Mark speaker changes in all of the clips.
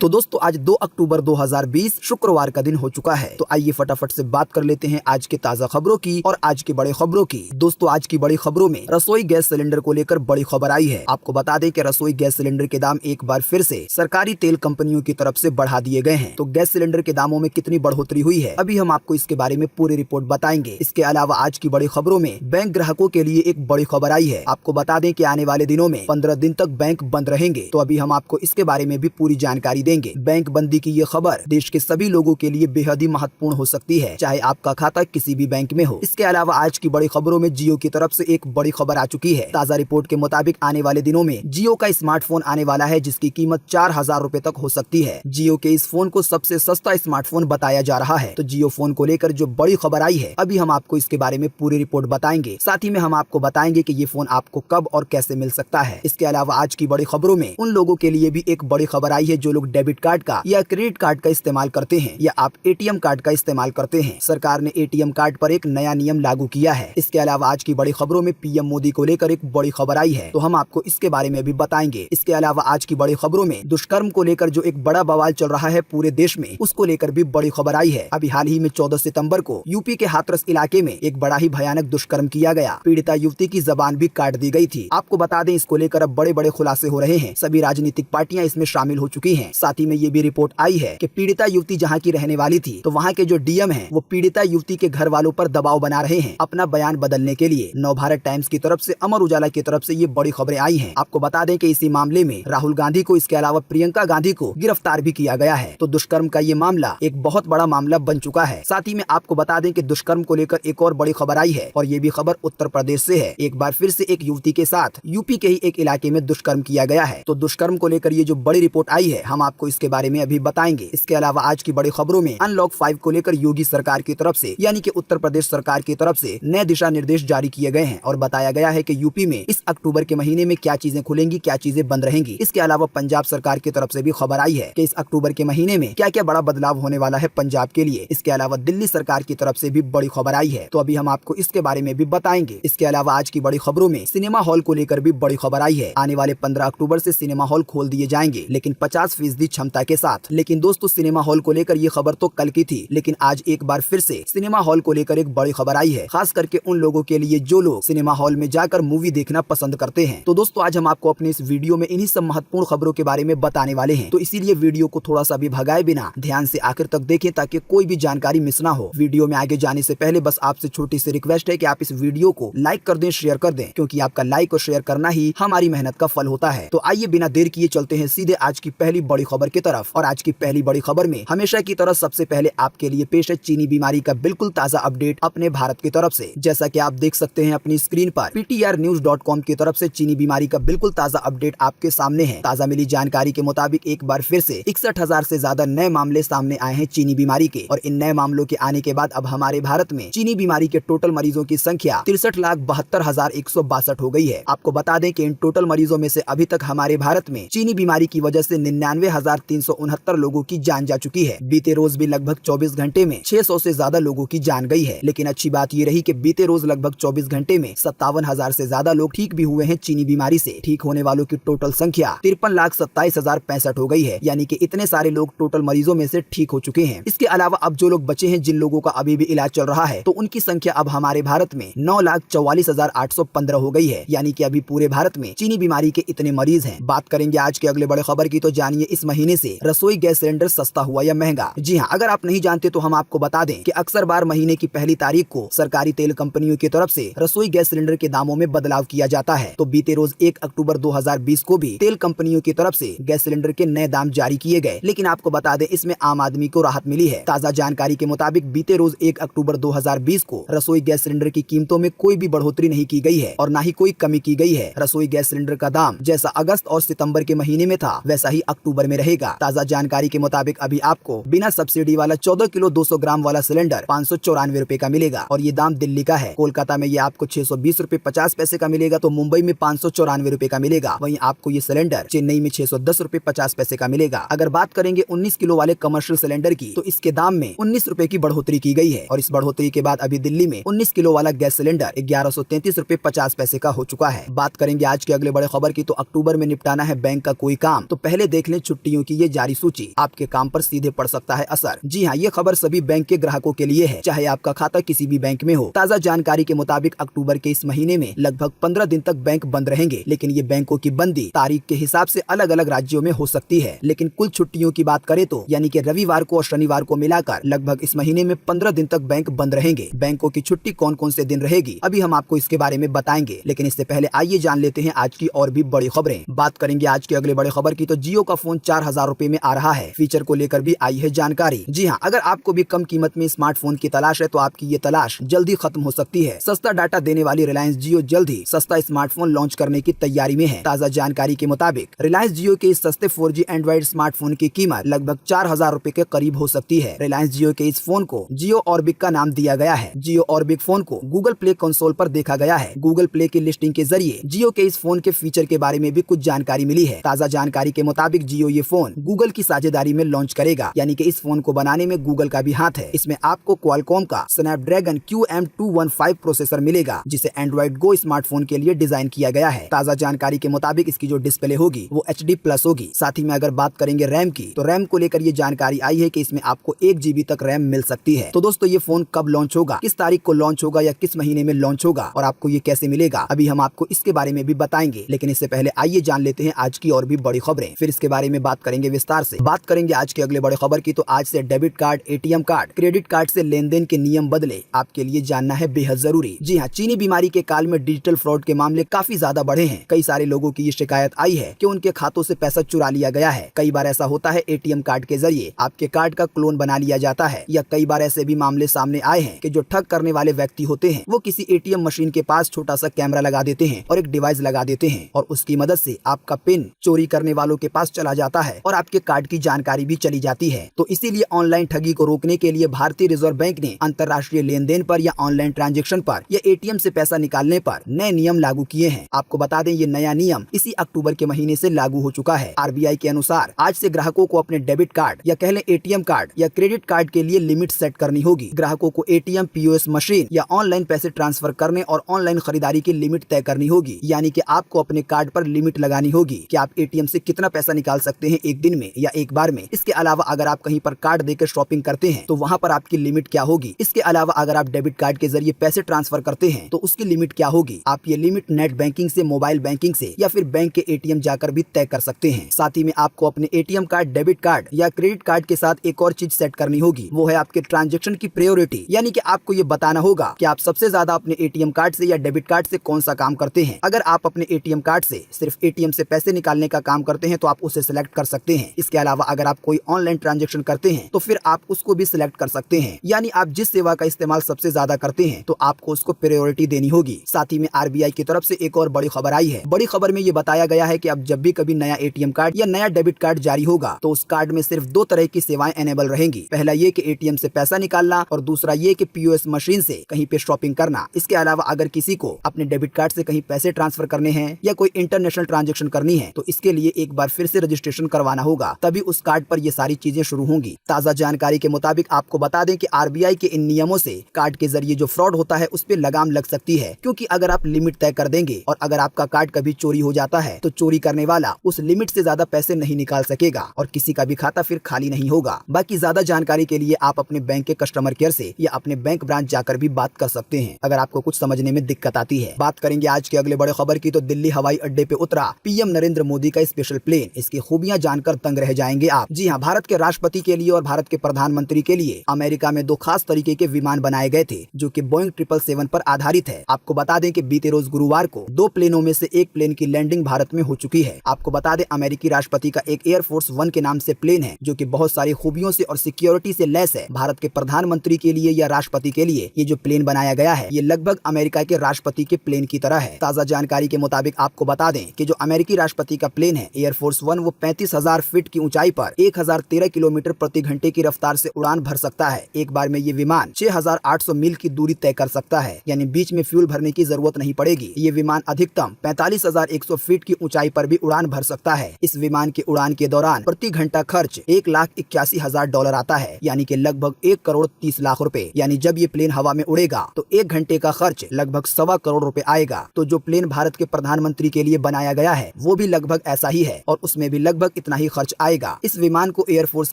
Speaker 1: तो दोस्तों आज 2 अक्टूबर 2020 शुक्रवार का दिन हो चुका है। तो आइए फटाफट से बात कर लेते हैं आज के ताजा खबरों की और आज की बड़ी खबरों की। दोस्तों आज की बड़ी खबरों में रसोई गैस सिलेंडर को लेकर बड़ी खबर आई है। आपको बता दें कि रसोई गैस सिलेंडर के दाम एक बार फिर से सरकारी तेल कंपनियों की तरफ से बढ़ा दिए गए हैं। तो गैस सिलेंडर के दामों में कितनी बढ़ोतरी हुई है अभी हम आपको इसके बारे में पूरी रिपोर्ट बताएंगे। इसके अलावा आज की बड़ी खबरों में बैंक ग्राहकों के लिए एक बड़ी खबर आई है। आपको बता दें कि आने वाले दिनों में 15 दिन तक बैंक बंद रहेंगे। तो अभी हम आपको इसके बारे में भी पूरी जानकारी देंगे। बैंक बंदी की ये खबर देश के सभी लोगों के लिए बेहद ही महत्वपूर्ण हो सकती है, चाहे आपका खाता किसी भी बैंक में हो। इसके अलावा आज की बड़ी खबरों में जियो की तरफ से एक बड़ी खबर आ चुकी है। ताजा रिपोर्ट के मुताबिक आने वाले दिनों में जियो का स्मार्टफोन आने वाला है जिसकी कीमत 4000 रूपए तक हो सकती है। जियो के इस फोन को सबसे सस्ता स्मार्टफोन बताया जा रहा है। तो जियो फोन को लेकर जो बड़ी खबर आई है अभी हम आपको इसके बारे में पूरी रिपोर्ट बताएंगे। साथ ही में हम आपको बताएंगे कि ये फोन आपको कब और कैसे मिल सकता है। इसके अलावा आज की बड़ी खबरों में उन लोगों के लिए भी एक बड़ी खबर आई है जो लोग डेबिट कार्ड का या क्रेडिट कार्ड का इस्तेमाल करते हैं या आप एटीएम कार्ड का इस्तेमाल करते हैं। सरकार ने एटीएम कार्ड पर एक नया नियम लागू किया है। इसके अलावा आज की बड़ी खबरों में पीएम मोदी को लेकर एक बड़ी खबर आई है तो हम आपको इसके बारे में भी बताएंगे। इसके अलावा आज की बड़ी खबरों में दुष्कर्म को लेकर जो एक बड़ा बवाल चल रहा है पूरे देश में उसको लेकर भी बड़ी खबर आई है। अभी हाल ही में 14 सितंबर को यूपी के हाथरस इलाके में एक बड़ा ही भयानक दुष्कर्म किया गया। पीड़िता युवती की जबान भी काट दी गई थी। आपको बता दें इसको लेकर अब बड़े बड़े खुलासे हो रहे हैं। सभी राजनीतिक पार्टियां इसमें शामिल हो चुकी हैं। साथ ही में ये भी रिपोर्ट आई है कि पीड़िता युवती जहां की रहने वाली थी तो वहां के जो डीएम हैं वो पीड़िता युवती के घर वालों पर दबाव बना रहे हैं अपना बयान बदलने के लिए। नवभारत टाइम्स की तरफ से, अमर उजाला की तरफ से ये बड़ी खबरें आई हैं। आपको बता दें कि इसी मामले में राहुल गांधी को, इसके अलावा प्रियंका गांधी को गिरफ्तार भी किया गया है। तो दुष्कर्म का ये मामला एक बहुत बड़ा मामला बन चुका है। साथ ही में आपको बता दें कि दुष्कर्म को लेकर एक और बड़ी खबर आई है और ये भी खबर उत्तर प्रदेश से है। एक बार फिर से एक युवती के साथ यूपी के ही एक इलाके में दुष्कर्म किया गया है। तो दुष्कर्म को लेकर ये जो बड़ी रिपोर्ट आई है हम आपको इसके बारे में अभी बताएंगे। इसके अलावा आज की बड़ी खबरों में अनलॉक 5 को लेकर योगी सरकार की तरफ से यानी कि उत्तर प्रदेश सरकार की तरफ से नए दिशा निर्देश जारी किए गए हैं और बताया गया है कि यूपी में इस अक्टूबर के महीने में क्या चीजें खुलेंगी, क्या चीजें बंद रहेंगी। इसके अलावा पंजाब सरकार की तरफ से भी खबर आई है कि इस अक्टूबर के महीने में क्या क्या बड़ा बदलाव होने वाला है पंजाब के लिए। इसके अलावा दिल्ली सरकार की तरफ से भी बड़ी खबर आई है तो अभी हम आपको इसके बारे में भी बताएंगे। इसके अलावा आज की बड़ी खबरों में सिनेमा हॉल को लेकर भी बड़ी खबर आई है। आने वाले 15 अक्टूबर से सिनेमा हॉल खोल दिए जाएंगे लेकिन 50% क्षमता के साथ। लेकिन दोस्तों सिनेमा हॉल को लेकर ये खबर तो कल की थी लेकिन आज एक बार फिर से सिनेमा हॉल को लेकर एक बड़ी खबर आई है, खास करके उन लोगों के लिए जो लोग सिनेमा हॉल में जाकर मूवी देखना पसंद करते हैं। तो दोस्तों आज हम आपको अपने इस वीडियो में इन्हीं सब महत्वपूर्ण खबरों के बारे में बताने वाले हैं। तो इसीलिए वीडियो को थोड़ा सा भी भगाए बिना ध्यान से आखिर तक देखें ताकि कोई भी जानकारी मिस ना हो। वीडियो में आगे जाने से पहले बस आपसे छोटी सी रिक्वेस्ट है कि आप इस वीडियो को लाइक कर दें, शेयर कर दें, क्योंकि आपका लाइक और शेयर करना ही हमारी मेहनत का फल होता है। तो आइए बिना देर किए चलते हैं सीधे आज की पहली बड़ी खबर की तरफ। और आज की पहली बड़ी खबर में हमेशा की तरह सबसे पहले आपके लिए पेश है चीनी बीमारी का बिल्कुल ताजा अपडेट अपने भारत की तरफ से। जैसा कि आप देख सकते हैं अपनी स्क्रीन पर ptrnews.com की तरफ से चीनी बीमारी का बिल्कुल ताजा अपडेट आपके सामने है। ताजा मिली जानकारी के मुताबिक एक बार फिर से 61,000 से ज्यादा नए मामले सामने आए हैं चीनी बीमारी के। और इन नए मामलों के आने के बाद अब हमारे भारत में चीनी बीमारी के टोटल मरीजों की संख्या 63,72,162 हो गई है। आपको बता दें कि इन टोटल मरीजों में से अभी तक हमारे भारत में चीनी बीमारी की वजह से 99,369 लोगों की जान जा चुकी है। बीते रोज भी लगभग 24 घंटे में 600 से ज्यादा लोगों की जान गई है। लेकिन अच्छी बात ये रही कि बीते रोज लगभग 24 घंटे में 57,000 से ज्यादा लोग ठीक भी हुए हैं चीनी बीमारी से। ठीक होने वालों की टोटल संख्या 53,27,065 हो गई है, यानी कि इतने सारे लोग टोटल मरीजों में से ठीक हो चुके हैं। इसके अलावा अब जो लोग बचे हैं, जिन लोगों का अभी भी इलाज चल रहा है, तो उनकी संख्या अब हमारे भारत में 9,44,815 हो गई है, यानी कि अभी पूरे भारत में चीनी बीमारी के इतने मरीज हैं। बात करेंगे आज के अगले बड़े खबर की, तो जानिए इस महीने से रसोई गैस सिलेंडर सस्ता हुआ या महंगा। जी हाँ, अगर आप नहीं जानते तो हम आपको बता दें कि अक्सर बार महीने की पहली तारीख को सरकारी तेल कंपनियों की तरफ से रसोई गैस सिलेंडर के दामों में बदलाव किया जाता है। तो बीते रोज 1 अक्टूबर 2020 को भी तेल कंपनियों की तरफ से गैस सिलेंडर के नए दाम जारी किए गए। लेकिन आपको बता दें इसमें आम आदमी को राहत मिली है। ताजा जानकारी के मुताबिक बीते रोज 1 अक्टूबर 2020 को रसोई गैस सिलेंडर की कीमतों में कोई भी बढ़ोतरी नहीं की गई है और न ही कोई कमी की गई है। रसोई गैस सिलेंडर का दाम जैसा अगस्त और सितंबर के महीने में था वैसा ही अक्टूबर में रहेगा। ताजा जानकारी के मुताबिक अभी आपको बिना सब्सिडी वाला 14 किलो 200 ग्राम वाला सिलेंडर 594 रूपए का मिलेगा और ये दाम दिल्ली का है। कोलकाता में ये आपको 620 रूपए 50 पैसे का मिलेगा, तो मुंबई में 594 रूपए का मिलेगा। वहीं आपको ये सिलेंडर चेन्नई में 610 रूपए 50 पैसे का मिलेगा। अगर बात करेंगे 19 किलो वाले कमर्शियल सिलेंडर की, तो इसके दाम में 19 रूपए की बढ़ोतरी की गई है और इस बढ़ोतरी के बाद अभी दिल्ली में 19 किलो वाला गैस सिलेंडर 1133 रूपए 50 पैसे का हो चुका है। बात करेंगे आज के अगले बड़े खबर की, तो अक्टूबर में निपटाना है बैंक का कोई काम, तो पहले देख लें छुट्टी छुट्टियों की ये जारी सूची आपके काम पर सीधे पड़ सकता है असर। जी हाँ, ये खबर सभी बैंक के ग्राहकों के लिए है, चाहे आपका खाता किसी भी बैंक में हो। ताज़ा जानकारी के मुताबिक अक्टूबर के इस महीने में लगभग 15 दिन तक बैंक बंद रहेंगे, लेकिन ये बैंकों की बंदी तारीख के हिसाब से अलग अलग राज्यों में हो सकती है। लेकिन कुल छुट्टियों की बात करें तो यानी कि रविवार को और शनिवार को मिलाकर लगभग इस महीने में 15 दिन तक बैंक बंद रहेंगे। बैंकों की छुट्टी कौन कौन से दिन रहेगी अभी हम आपको इसके बारे में बताएंगे, लेकिन इससे पहले आइए जान लेते हैं आज की और भी बड़ी खबरें। बात करेंगे आज की अगले बड़े खबर की तो जियो का फोन 4000 रुपए में आ रहा है। फीचर को लेकर भी आई है जानकारी। जी हाँ, अगर आपको भी कम कीमत में स्मार्टफोन की तलाश है तो आपकी ये तलाश जल्दी खत्म हो सकती है। सस्ता डाटा देने वाली रिलायंस जियो जल्द ही सस्ता स्मार्टफोन लॉन्च करने की तैयारी में है। ताज़ा जानकारी के मुताबिक रिलायंस जियो के इस सस्ते 4G एंड्रॉइड स्मार्टफोन की कीमत लगभग 4000 रुपए के करीब हो सकती है। रिलायंस जियो के इस फोन को जियो ऑर्बिक का नाम दिया गया है। जियो ऑर्बिक फोन को गूगल प्ले कंसोल पर देखा गया है। गूगल प्ले की लिस्टिंग के जरिए जियो के इस फोन के फीचर के बारे में भी कुछ जानकारी मिली है। ताज़ा जानकारी के मुताबिक जियो ये फोन गूगल की साझेदारी में लॉन्च करेगा, यानी कि इस फोन को बनाने में गूगल का भी हाथ है। इसमें आपको क्वालकॉम का स्नैपड्रैगन QM215 प्रोसेसर मिलेगा, जिसे एंड्रॉइड गो स्मार्टफोन के लिए डिजाइन किया गया है। ताज़ा जानकारी के मुताबिक इसकी जो डिस्प्ले होगी वो HD+ होगी। साथ ही में अगर बात करेंगे रैम की तो रैम को लेकर ये जानकारी आई है कि इसमें आपको 1 GB तक रैम मिल सकती है। तो दोस्तों, ये फोन कब लॉन्च होगा, किस तारीख को लॉन्च होगा या किस महीने में लॉन्च होगा और आपको ये कैसे मिलेगा, अभी हम आपको इसके बारे में भी बताएंगे। लेकिन इससे पहले आइए जान लेते हैं आज की और भी बड़ी खबरें, फिर इसके बारे में बात करेंगे विस्तार से। बात करेंगे आज के अगले बड़े खबर की तो आज से debit card, ATM card, credit card से लेन देन के नियम बदले, आपके लिए जानना है बेहद जरूरी। जी हाँ, चीनी बीमारी के काल में डिजिटल फ्रॉड के मामले काफी ज्यादा बढ़े हैं। कई सारे लोगों की ये शिकायत आई है कि उनके खातों से पैसा चुरा लिया गया है। कई बार ऐसा होता है ATM कार्ड के जरिए आपके कार्ड का क्लोन बना लिया जाता है, या कई बार ऐसे भी मामले सामने आए हैं कि जो ठग करने वाले व्यक्ति होते हैं वो किसी ATM मशीन के पास छोटा सा कैमरा लगा देते हैं और एक डिवाइस लगा देते हैं और उसकी मदद से आपका पिन चोरी करने वालों के पास चला जाता है और आपके कार्ड की जानकारी भी चली जाती है। तो इसीलिए ऑनलाइन ठगी को रोकने के लिए भारतीय रिजर्व बैंक ने अंतर्राष्ट्रीय लेन देन पर या ऑनलाइन ट्रांजैक्शन पर या ATM से पैसा निकालने पर नए नियम लागू किए हैं। आपको बता दें, ये नया नियम इसी अक्टूबर के महीने से लागू हो चुका है। RBI के अनुसार आज से ग्राहकों को अपने डेबिट कार्ड या कह लें ATM कार्ड या क्रेडिट कार्ड के लिए लिमिट सेट करनी होगी। ग्राहकों को ATM, POS मशीन या ऑनलाइन पैसे ट्रांसफर करने और ऑनलाइन खरीदारी की लिमिट तय करनी होगी, यानी कि आपको अपने कार्ड पर लिमिट लगानी होगी कि आप ATM से कितना पैसा निकाल सकते हैं एक दिन में या एक बार में। इसके अलावा अगर आप कहीं पर कार्ड देकर शॉपिंग करते हैं तो वहाँ पर आपकी लिमिट क्या होगी। इसके अलावा अगर आप डेबिट कार्ड के जरिए पैसे ट्रांसफर करते हैं तो उसकी लिमिट क्या होगी। आप ये लिमिट नेट बैंकिंग से, मोबाइल बैंकिंग से या फिर बैंक के ATM जाकर भी तय कर सकते हैं। साथ ही में आपको अपने ATM कार्ड, डेबिट कार्ड या क्रेडिट कार्ड के साथ एक और चीज सेट करनी होगी, वो है आपके ट्रांजैक्शन की प्रायोरिटी, यानी कि आपको ये बताना होगा कि आप सबसे ज्यादा अपने ATM कार्ड से या डेबिट कार्ड से कौन सा काम करते हैं। अगर आप अपने ATM कार्ड से सिर्फ ATM से पैसे निकालने का काम करते हैं तो आप उसे सिलेक्ट कर सकते हैं। इसके अलावा अगर आप कोई ऑनलाइन ट्रांजैक्शन करते हैं तो फिर आप उसको भी सिलेक्ट कर सकते हैं, यानी आप जिस सेवा का इस्तेमाल सबसे ज्यादा करते हैं तो आपको उसको प्रायोरिटी देनी होगी। साथ ही में RBI की तरफ से एक और बड़ी खबर आई है। बड़ी खबर में ये बताया गया है कि अब जब भी कभी नया ATM कार्ड या नया डेबिट कार्ड जारी होगा तो उस कार्ड में सिर्फ 2 तरह की सेवाएं एनेबल रहेंगी। पहला ये कि ATM से पैसा निकालना और दूसरा ये कि POS मशीन से कहीं पे शॉपिंग करना। इसके अलावा अगर किसी को अपने डेबिट कार्ड से कहीं पैसे ट्रांसफर करने हैं या कोई इंटरनेशनल ट्रांजैक्शन करनी है तो इसके लिए एक बार फिर से रजिस्ट्रेशन करवाना होगा, तभी उस कार्ड पर ये सारी चीजें शुरू होंगी। ताज़ा जानकारी के मुताबिक आपको बता दें कि RBI के इन नियमों से कार्ड के जरिए जो फ्रॉड होता है उस पर लगाम लग सकती है, क्योंकि अगर आप लिमिट तय कर देंगे और अगर आपका कार्ड कभी चोरी हो जाता है तो चोरी करने वाला उस लिमिट से ज्यादा पैसे नहीं निकाल सकेगा और किसी का भी खाता फिर खाली नहीं होगा। बाकी ज्यादा जानकारी के लिए आप अपने बैंक के कस्टमर केयर से या अपने बैंक ब्रांच जाकर भी बात कर सकते हैं अगर आपको कुछ समझने में दिक्कत आती है। बात करेंगे आज के अगले बड़े खबर की तो दिल्ली हवाई अड्डे पे उतरा PM नरेंद्र मोदी का स्पेशल प्लेन। इसकी खूबियां जानकर दंग रह जाएंगे आप। जी हाँ, भारत के राष्ट्रपति के लिए और भारत के प्रधानमंत्री के लिए अमेरिका में 2 खास तरीके के विमान बनाए गए थे जो कि बोइंग 777 पर आधारित है। आपको बता दें कि बीते रोज गुरुवार को 2 प्लेनों में से एक प्लेन की लैंडिंग भारत में हो चुकी है। आपको बता दें, अमेरिकी राष्ट्रपति का एक एयरफोर्स 1 के नाम से प्लेन है जो कि बहुत सारी खूबियों से और सिक्योरिटी से लैस है। भारत के प्रधानमंत्री के लिए या राष्ट्रपति के लिए ये जो प्लेन बनाया गया है ये लगभग अमेरिका के राष्ट्रपति के प्लेन की तरह है। ताज़ा जानकारी के मुताबिक आपको बता दें कि जो अमेरिकी राष्ट्रपति का प्लेन है एयरफोर्स 1 वो 35,000 फीट की ऊंचाई पर 1013 किलोमीटर प्रति घंटे की रफ्तार से उड़ान भर सकता है। एक बार में ये विमान 6,800 मील की दूरी तय कर सकता है, यानी बीच में फ्यूल भरने की जरूरत नहीं पड़ेगी। ये विमान अधिकतम 45,100 फीट की ऊंचाई पर भी उड़ान भर सकता है। इस विमान की उड़ान के दौरान प्रति घंटा खर्च $1,81,000 आता है, यानी कि लगभग 1,30,00,000 रुपए। यानी जब ये प्लेन हवा में उड़ेगा तो 1 घंटे का खर्च लगभग 1.25 करोड़ रुपए आएगा। तो जो प्लेन भारत के प्रधानमंत्री के लिए बनाया गया है वो भी लगभग ऐसा ही है और उसमें भी लगभग इतना ही खर्च आएगा। इस विमान को एयरफोर्स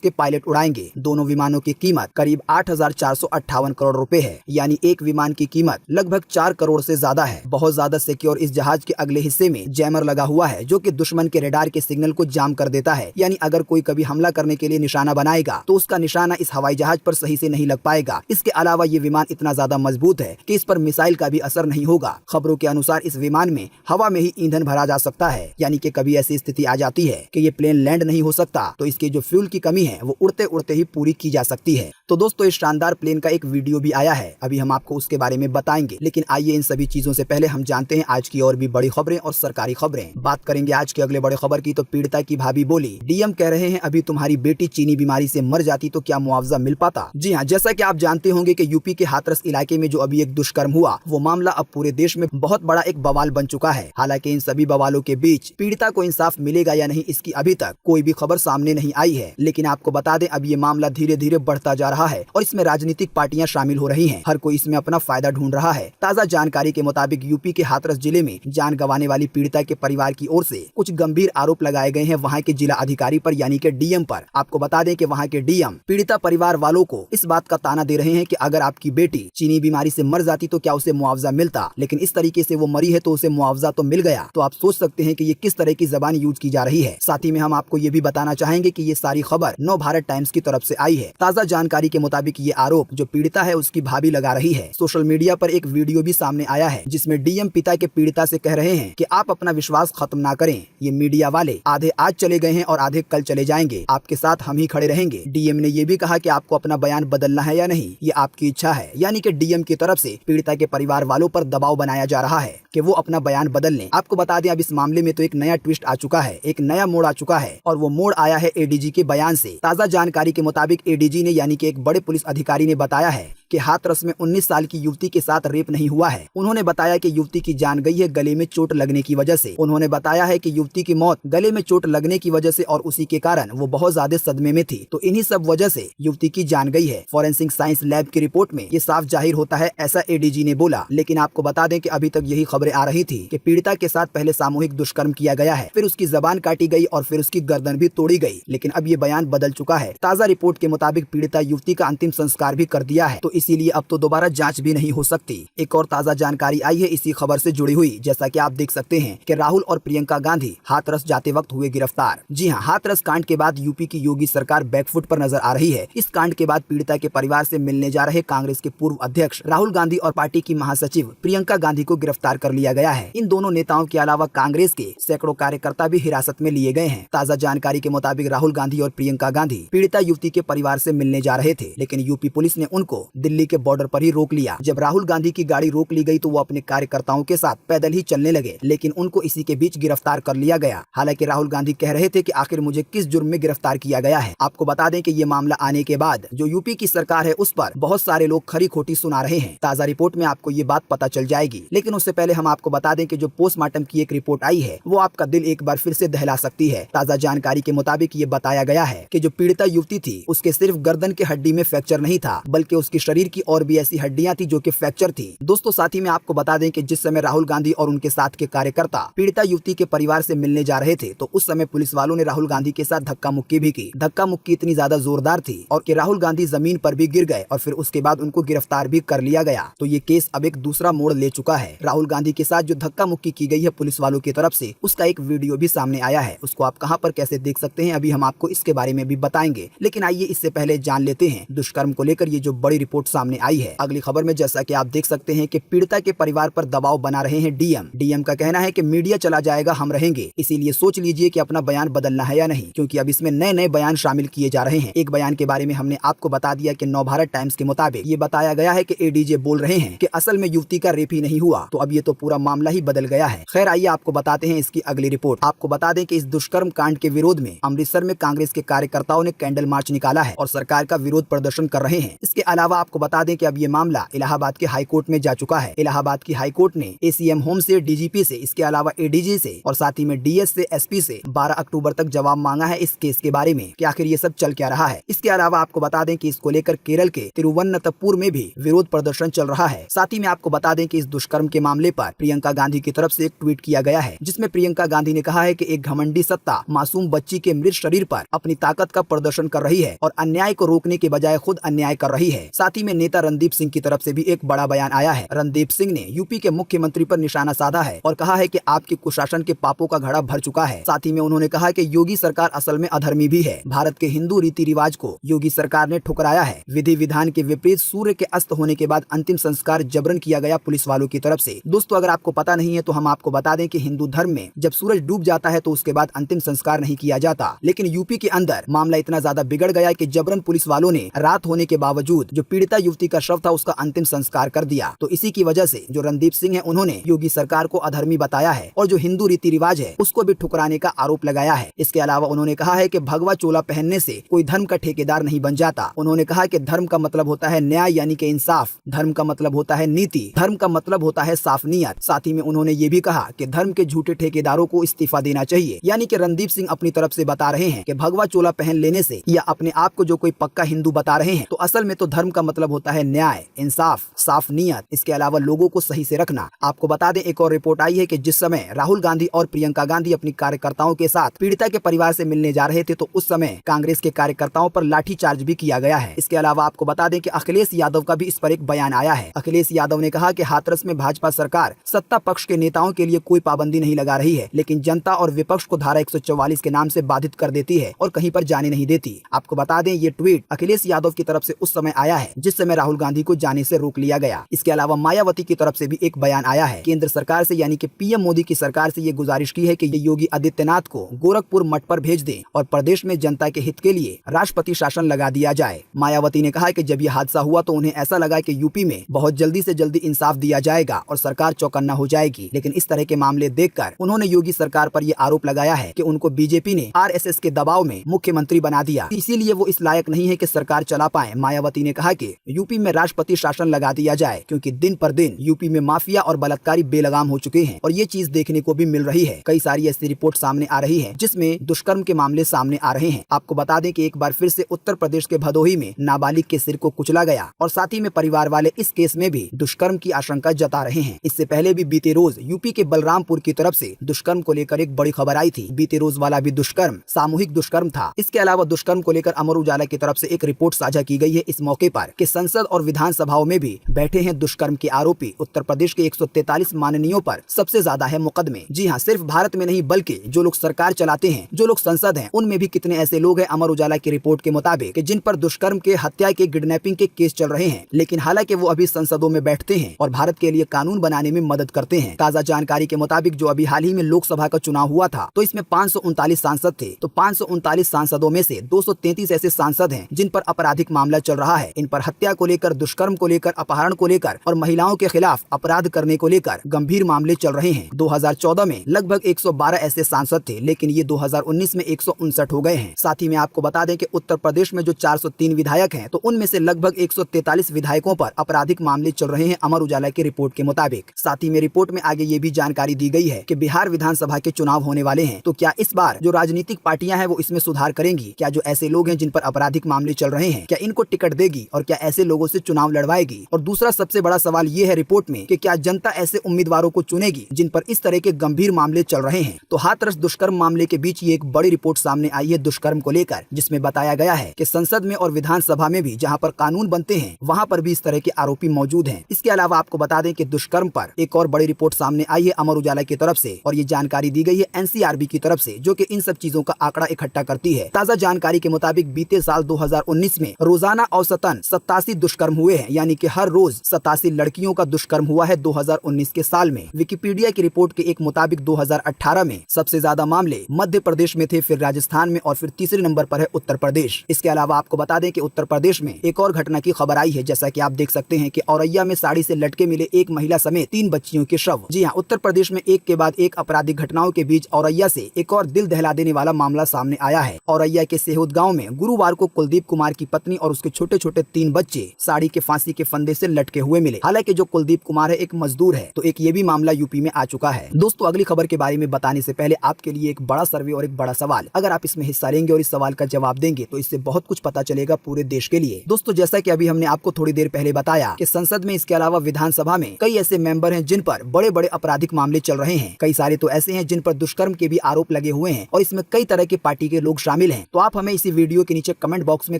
Speaker 1: के पायलट उड़ाएंगे। दोनों विमानों की कीमत करीब 8,458 करोड़ रुपए है, यानी एक विमान की कीमत लगभग 4 करोड़ से ज्यादा है। बहुत ज्यादा सिक्योर इस जहाज के अगले हिस्से में जैमर लगा हुआ है, जो कि दुश्मन के रेडार के सिग्नल को जाम कर देता है। यानी अगर कोई कभी हमला करने के लिए निशाना बनाएगा तो उसका निशाना इस हवाई जहाज पर सही से नहीं लग पाएगा। इसके अलावा ये विमान इतना ज्यादा मजबूत है कि इस पर मिसाइल का भी असर नहीं होगा। खबरों के अनुसार इस विमान में हवा में ही ईंधन भरा जा सकता है, यानी कि कभी ऐसी स्थिति आ जाती है कि ये प्लेन लैंड नहीं हो सकता तो इसके जो फ्यूल की कमी है वो उड़ते उड़ते ही पूरी की जा सकती है। तो दोस्तों, इस शानदार प्लेन का एक वीडियो भी आया है, अभी हम आपको उसके बारे में बताएंगे। लेकिन आइए इन सभी चीजों से पहले हम जानते हैं आज की और भी बड़ी खबरें और सरकारी खबरें। बात करेंगे आज के अगले बड़े खबर की तो पीड़िता की भाभी बोली, डीएम कह रहे हैं अभी तुम्हारी बेटी चीनी बीमारी से मर जाती तो क्या मुआवजा मिल पाता। जी हाँ, जैसा कि आप जानते होंगे कि यूपी के हाथरस इलाके में जो अभी एक दुष्कर्म हुआ, वो मामला अब पूरे देश में बहुत बड़ा एक बवाल बन चुका है। हालांकि इन सभी बवालों के बीच पीड़िता को इंसाफ मिलेगा या नहीं, इसकी अभी तक कोई भी खबर सामने नहीं आई है। लेकिन आपको बता दें, अब ये मामला धीरे धीरे बढ़ता जा रहा है और इसमें राजनीतिक पार्टियां शामिल हो रही हैं। हर कोई इसमें अपना फायदा ढूंढ रहा है। ताजा जानकारी के मुताबिक यूपी के हाथरस जिले में जान गंवाने वाली पीड़िता के परिवार की ओर से कुछ गंभीर आरोप लगाए गए हैं वहां के जिला अधिकारी पर, यानी कि डीएम पर। आपको बता दें कि वहां के डीएम पीड़िता परिवार वालों को इस बात का ताना दे रहे हैं कि अगर आपकी बेटी चीनी बीमारी से मर जाती तो क्या उसे मुआवजा मिलता, लेकिन इस तरीके से वो मरी है तो उसे मुआवजा तो मिल गया। तो आप सोच सकते हैं कि ये किस तरह की जबान यूज की जा रही है। साथ ही में हम आपको ये भी बताना चाहेंगे कि ये सारी खबर नव भारत टाइम्स की तरफ से आई है। ताजा जानकारी के मुताबिक ये आरोप जो पीड़िता है उसकी भाभी लगा रही है। सोशल मीडिया पर एक वीडियो भी सामने आया है जिसमें डीएम पिता के पीड़िता से कह रहे हैं कि आप अपना विश्वास खत्म ना करें, ये मीडिया वाले आधे आज चले गए हैं और आधे कल चले जाएंगे, आपके साथ हम ही खड़े रहेंगे। डीएम ने ये भी कहा कि आपको अपना बयान बदलना है या नहीं, ये आपकी इच्छा है। यानी कि डीएम की तरफ से पीड़िता के परिवार वालों पर दबाव बनाया जा रहा है कि वो अपना बयान बदल लें। आपको बता दें, अब इस मामले में तो एक नया ट्विस्ट आ चुका है, एक नया मोड़ आ चुका है और वो मोड़ आया है एडीजी के बयान से। ताजा जानकारी के मुताबिक एडीजी ने, यानी कि एक बड़े पुलिस अधिकारी ने बताया है कि हाथरस में 19 साल की युवती के साथ रेप नहीं हुआ है। उन्होंने बताया कि युवती की जान गई है गले में चोट लगने की वजह से। उन्होंने बताया है कि युवती की मौत गले में चोट लगने की वजह से और उसी के कारण वो बहुत ज्यादा सदमे में थी, तो इन्हीं सब वजह से युवती की जान गई है। फॉरेंसिक साइंस लैब की रिपोर्ट में ये साफ जाहिर होता है, ऐसा एडीजी ने बोला। लेकिन आपको बता दें कि अभी तक यही खबरें आ रही थी कि पीड़िता के साथ पहले सामूहिक दुष्कर्म किया गया है, फिर उसकी जबान काटी गई और फिर उसकी गर्दन भी तोड़ी गई। लेकिन अब ये बयान बदल चुका है। ताजा रिपोर्ट के मुताबिक पीड़िता युवती का अंतिम संस्कार भी कर दिया है, तो इसीलिए अब तो दोबारा जांच भी नहीं हो सकती। एक और ताजा जानकारी आई है इसी खबर से जुड़ी हुई। जैसा कि आप देख सकते हैं कि राहुल और प्रियंका गांधी हाथरस जाते वक्त हुए गिरफ्तार। जी हां, हाथरस कांड के बाद यूपी की योगी सरकार बैकफुट पर नजर आ रही है। इस कांड के बाद पीड़िता के परिवार से मिलने जा रहे कांग्रेस के पूर्व अध्यक्ष राहुल गांधी और पार्टी की महासचिव प्रियंका गांधी को गिरफ्तार कर लिया गया है। इन दोनों नेताओं के अलावा कांग्रेस के सैकड़ों कार्यकर्ता भी हिरासत में लिए गए हैं। ताजा जानकारी के मुताबिक राहुल गांधी और प्रियंका गांधी पीड़िता युवती के परिवार से मिलने जा रहे थे, लेकिन यूपी पुलिस ने उनको दिल्ली के बॉर्डर पर ही रोक लिया। जब राहुल गांधी की गाड़ी रोक ली गई तो वो अपने कार्यकर्ताओं के साथ पैदल ही चलने लगे, लेकिन उनको इसी के बीच गिरफ्तार कर लिया गया। हालांकि राहुल गांधी कह रहे थे कि आखिर मुझे किस जुर्म में गिरफ्तार किया गया है। आपको बता दें कि ये मामला आने के बाद जो यूपी की सरकार है उस पर बहुत सारे लोग खरी खोटी सुना रहे हैं। ताजा रिपोर्ट में आपको ये बात पता चल जाएगी, लेकिन उससे पहले हम आपको बता दें कि जो पोस्टमार्टम की एक रिपोर्ट आई है वो आपका दिल एक बार फिर से दहला सकती है। ताजा जानकारी के मुताबिक ये बताया गया है कि जो पीड़िता युवती थी उसके सिर्फ गर्दन के हड्डी में फ्रैक्चर नहीं था, बल्कि उसके शरीर की और भी ऐसी हड्डियां थी जो कि फ्रैक्चर थी। दोस्तों, साथ ही में आपको बता दें कि जिस समय राहुल गांधी और उनके साथ के कार्यकर्ता पीड़िता युवती के परिवार से मिलने जा रहे थे तो उस समय पुलिस वालों ने राहुल गांधी के साथ धक्का मुक्की भी की। धक्का मुक्की इतनी ज्यादा जोरदार थी और कि राहुल गांधी जमीन पर भी गिर गए और फिर उसके बाद उनको गिरफ्तार भी कर लिया गया। तो ये केस अब एक दूसरा मोड़ ले चुका है। राहुल गांधी के साथ जो धक्का मुक्की की गई है पुलिस वालों की तरफ से, उसका एक वीडियो भी सामने आया है। उसको आप कहां पर कैसे देख सकते हैं अभी हम आपको इसके बारे में भी बताएंगे, लेकिन आइए इससे पहले जान लेते हैं दुष्कर्म को लेकर ये जो बड़ी रिपोर्ट सामने आई है। अगली खबर में जैसा कि आप देख सकते हैं कि पीड़िता के परिवार पर दबाव बना रहे हैं डीएम। डीएम का कहना है कि मीडिया चला जाएगा, हम रहेंगे, इसीलिए सोच लीजिए कि अपना बयान बदलना है या नहीं, क्योंकि अब इसमें नए नए बयान शामिल किए जा रहे हैं। एक बयान के बारे में हमने आपको बता दिया कि नव भारत टाइम्स के मुताबिक ये बताया गया है कि एडीजे बोल रहे हैं कि असल में युवती का रेप ही नहीं हुआ, तो अब ये तो पूरा मामला ही बदल गया है। खैर, आइए आपको बताते हैं इसकी अगली रिपोर्ट। आपको बता दें कि इस दुष्कर्म कांड के विरोध में अमृतसर में कांग्रेस के कार्यकर्ताओं ने कैंडल मार्च निकाला है और सरकार का विरोध प्रदर्शन कर रहे हैं। इसके अलावा आपको आपको बता दें कि अब ये मामला इलाहाबाद के हाई कोर्ट में जा चुका है। इलाहाबाद की हाई कोर्ट ने एसीएम होम से, डीजीपी से, इसके अलावा एडीजी से और साथ ही में डीएस से, एसपी से 12 अक्टूबर तक जवाब मांगा है इस केस के बारे में कि आखिर ये सब चल क्या रहा है। इसके अलावा आपको बता दें कि इसको लेकर केरल के तिरुवनंतपुर में भी विरोध प्रदर्शन चल रहा है। साथ ही में आपको बता दें कि इस दुष्कर्म के मामले पर प्रियंका गांधी की तरफ से एक ट्वीट किया गया है, जिसमें प्रियंका गांधी ने कहा है कि एक घमंडी सत्ता मासूम बच्ची के मृत शरीर पर अपनी ताकत का प्रदर्शन कर रही है और अन्याय को रोकने के बजाय खुद अन्याय कर रही है। साथ ही में नेता रणदीप सिंह की तरफ से भी एक बड़ा बयान आया है। रणदीप सिंह ने यूपी के मुख्यमंत्री पर निशाना साधा है और कहा है कि आपके कुशासन के पापों का घड़ा भर चुका है। साथ ही में उन्होंने कहा कि योगी सरकार असल में अधर्मी भी है। भारत के हिंदू रीति रिवाज को योगी सरकार ने ठुकराया है। विधि विधान के विपरीत सूर्य के अस्त होने के बाद अंतिम संस्कार जबरन किया गया पुलिस वालों की तरफ से। दोस्तों, अगर आपको पता नहीं है तो हम आपको बता दें कि हिंदू धर्म में जब सूरज डूब जाता है तो उसके बाद अंतिम संस्कार नहीं किया जाता, लेकिन यूपी के अंदर मामला इतना ज्यादा बिगड़ गया कि जबरन पुलिस वालों ने रात होने के बावजूद जो पीड़िता युवती का शव था उसका अंतिम संस्कार कर दिया। तो इसी की वजह से जो रणदीप सिंह है उन्होंने योगी सरकार को अधर्मी बताया है और जो हिंदू रीति रिवाज है उसको भी ठुकराने का आरोप लगाया है। इसके अलावा उन्होंने कहा है कि भगवा चोला पहनने से कोई धर्म का ठेकेदार नहीं बन जाता। उन्होंने कहा कि धर्म का मतलब होता है न्याय यानी कि इंसाफ, धर्म का मतलब होता है नीति, धर्म का मतलब होता है साफ नीयत। साथ ही में उन्होंने ये भी कहा कि धर्म के झूठे ठेकेदारों को इस्तीफा देना चाहिए। यानी कि रणदीप सिंह अपनी तरफ से बता रहे हैं कि भगवा चोला पहन लेने से या अपने आप को जो कोई पक्का हिंदू बता रहे हैं तो असल में तो धर्म का मतलब होता है न्याय, इंसाफ, साफ नीयत, इसके अलावा लोगों को सही से रखना। आपको बता दें एक और रिपोर्ट आई है कि जिस समय राहुल गांधी और प्रियंका गांधी अपनी कार्यकर्ताओं के साथ पीड़िता के परिवार से मिलने जा रहे थे तो उस समय कांग्रेस के कार्यकर्ताओं पर लाठीचार्ज भी किया गया है। इसके अलावा आपको बता दें कि अखिलेश यादव का भी इस पर एक बयान आया है। अखिलेश यादव ने कहा कि हाथरस में भाजपा सरकार सत्ता पक्ष के नेताओं के लिए कोई पाबंदी नहीं लगा रही है, लेकिन जनता और विपक्ष को धारा 144 के नाम से बाधित कर देती है और कहीं पर जाने नहीं देती। आपको बता दें ये ट्वीट अखिलेश यादव की तरफ से उस समय आया है जिस समय राहुल गांधी को जाने से रोक लिया गया। इसके अलावा मायावती की तरफ से भी एक बयान आया है। केंद्र सरकार से यानी कि पीएम मोदी की सरकार से ये गुजारिश की है कि ये योगी आदित्यनाथ को गोरखपुर मठ पर भेज दें और प्रदेश में जनता के हित के लिए राष्ट्रपति शासन लगा दिया जाए। मायावती ने कहा कि जब ये हादसा हुआ तो उन्हें ऐसा लगा कि यूपी में बहुत जल्दी से जल्दी इंसाफ दिया जाएगा और सरकार चौकन्ना हो जाएगी, लेकिन इस तरह के मामले देखकर उन्होंने योगी सरकार पर यह आरोप लगाया है कि उनको बीजेपी ने आरएसएस के दबाव में मुख्यमंत्री बना दिया, इसीलिए वो इस लायक नहीं है कि सरकार चला पाए। मायावती ने कहा कि यूपी में राष्ट्रपति शासन लगा दिया जाए क्योंकि दिन पर दिन यूपी में माफिया और बलात्कारी बेलगाम हो चुके हैं और ये चीज देखने को भी मिल रही है। कई सारी ऐसी रिपोर्ट सामने आ रही है जिसमें दुष्कर्म के मामले सामने आ रहे हैं। आपको बता दें कि एक बार फिर से उत्तर प्रदेश के भदोही में नाबालिग के सिर को कुचला गया और साथ ही में परिवार वाले इस केस में भी दुष्कर्म की आशंका जता रहे हैं। इससे पहले भी बीते रोज यूपी के बलरामपुर की तरफ से दुष्कर्म को लेकर एक बड़ी खबर आई थी। बीते रोज वाला भी दुष्कर्म सामूहिक दुष्कर्म था। इसके अलावा दुष्कर्म को लेकर अमर उजाला की तरफ से एक रिपोर्ट साझा की गई है इस मौके पर कि संसद और विधानसभाओं में भी बैठे हैं दुष्कर्म के आरोपी। उत्तर प्रदेश के 143 माननीयों पर सबसे ज्यादा है मुकदमे। जी हाँ, सिर्फ भारत में नहीं बल्कि जो लोग सरकार चलाते हैं, जो लोग संसद हैं, उनमें भी कितने ऐसे लोग हैं अमर उजाला की रिपोर्ट के मुताबिक जिन पर दुष्कर्म के, हत्या के, किडनैपिंग के केस चल रहे हैं, लेकिन हालांकि वो अभी संसदों में बैठते हैं और भारत के लिए कानून बनाने में मदद करते हैं। ताजा जानकारी के मुताबिक जो अभी हाल ही में लोकसभा का चुनाव हुआ था तो इसमें 539 सांसद थे। तो 539 सांसदों में से 233 ऐसे सांसद हैं जिन पर आपराधिक मामला चल रहा है। इन पर हत्या को लेकर, दुष्कर्म को लेकर, अपहरण को लेकर और महिलाओं के खिलाफ अपराध करने को लेकर गंभीर मामले चल रहे हैं। 2014 में लगभग 112 ऐसे सांसद थे, लेकिन ये 2019 में 159 हो गए हैं। साथ ही में आपको बता दें कि उत्तर प्रदेश में जो 403 विधायक हैं तो उनमें से लगभग 143 विधायकों पर आपराधिक मामले चल रहे हैं अमर उजाला की रिपोर्ट के मुताबिक। साथ ही में रिपोर्ट में आगे ये भी जानकारी दी गई है कि बिहार विधानसभा के चुनाव होने वाले हैं, तो क्या इस बार जो राजनीतिक पार्टियां हैं वो इसमें सुधार करेंगी? क्या जो ऐसे लोग हैं जिन पर आपराधिक मामले चल रहे हैं, क्या इनको टिकट देगी और क्या ऐसे लोगों से चुनाव लड़वाएगी? और दूसरा सबसे बड़ा सवाल ये है रिपोर्ट में कि क्या जनता ऐसे उम्मीदवारों को चुनेगी जिन पर इस तरह के गंभीर मामले चल रहे हैं? तो हाथरस दुष्कर्म मामले के बीच ये एक बड़ी रिपोर्ट सामने आई है दुष्कर्म को लेकर, जिसमें बताया गया है कि संसद में और विधानसभा में भी जहां पर कानून बनते हैं वहां पर भी इस तरह के आरोपी मौजूद हैं। इसके अलावा आपको बता दें कि दुष्कर्म पर एक और बड़ी रिपोर्ट सामने आई है अमर उजाला की तरफ से और ये जानकारी दी गई है एनसीआरबी की तरफ से, जो कि इन सब चीजों का आंकड़ा इकट्ठा करती है। ताजा जानकारी के मुताबिक बीते साल 2019 में रोजाना औसतन 87 दुष्कर्म हुए हैं, यानी कि हर रोज 87 लड़कियों का दुष्कर्म हुआ है 2019 के साल में। विकिपीडिया की रिपोर्ट के एक मुताबिक 2018 में सबसे ज्यादा मामले मध्य प्रदेश में थे, फिर राजस्थान में और फिर तीसरे नंबर पर है उत्तर प्रदेश। इसके अलावा आपको बता दें कि उत्तर प्रदेश में एक और घटना की खबर आई है, जैसा कि आप देख सकते हैं कि औरैया में साड़ी से लटके मिले एक महिला समेत 3 बच्चियों के शव। जी हाँ, उत्तर प्रदेश में एक के बाद एक आपराधिक घटनाओं के बीच औरैया से एक और दिल दहला देने वाला मामला सामने आया है। औरैया के सेहुद गाँव में गुरुवार को कुलदीप कुमार की पत्नी और उसके छोटे छोटे 3 बच्चे बच्चे साड़ी के फांसी के फंदे से लटके हुए मिले। हालांकि जो कुलदीप कुमार है एक मजदूर है, तो एक ये भी मामला यूपी में आ चुका है। दोस्तों अगली खबर के बारे में बताने से पहले आपके लिए एक बड़ा सर्वे और एक बड़ा सवाल। अगर आप इसमें हिस्सा लेंगे और इस सवाल का जवाब देंगे तो इससे बहुत कुछ पता चलेगा पूरे देश के लिए। दोस्तों जैसा कि अभी हमने आपको थोड़ी देर पहले बताया कि संसद में इसके अलावा विधानसभा में कई ऐसे मेंबर हैं जिन पर बड़े बड़े आपराधिक मामले चल रहे हैं। कई सारे तो ऐसे हैं जिन पर दुष्कर्म के भी आरोप लगे हुए हैं और इसमें कई तरह की पार्टी के लोग शामिल हैं। तो आप हमें इसी वीडियो के नीचे कमेंट बॉक्स में